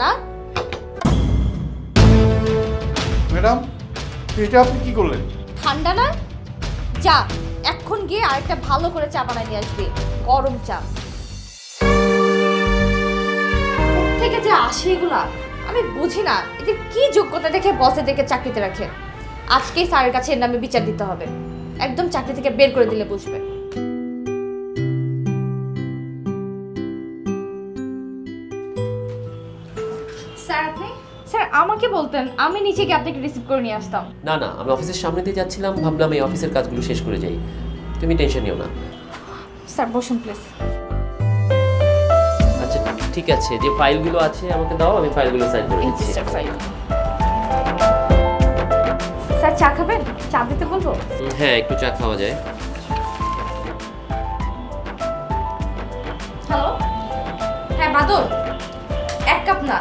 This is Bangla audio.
না ম্যাডাম এটা আপনি কি করলেন? ঠান্ডা না চা এখন গিয়ে আরেকটা ভালো করে চা বানাই নিয়ে আসবি গরম চা থেকে যে আসে এগুলা আমি বুঝি না এদের কি যোগ্যতা দেখে বসে দেখে চাকরিতে রাখে আজকেই স্যারের কাছে এর নামে বিচার দিতে হবে একদম চাকরি থেকে বের করে দিলে বুঝবে স্যার আপনি স্যার আমাকে বলতেন আমি নিচে গিয়ে আপনাকে রিসিভ করে নিয়ে আসতাম না না আমি অফিসের সামনে দিয়ে যাচ্ছিলাম, ভাবলাম এই অফিসের কাজগুলো শেষ করে যাই। তুমি টেনশন নিও না। স্যার বসুন প্লিজ আচ্ছা ঠিক আছে, যে ফাইলগুলো আছে আমাকে দাও, আমি ফাইলগুলো সাইন করে দিচ্ছি। স্যার চা খাবেন চা দিতে বলবো হ্যাঁ একটু চা খাওয়া যায়। হ্যালো হ্যাঁ বাদল এক কাপ না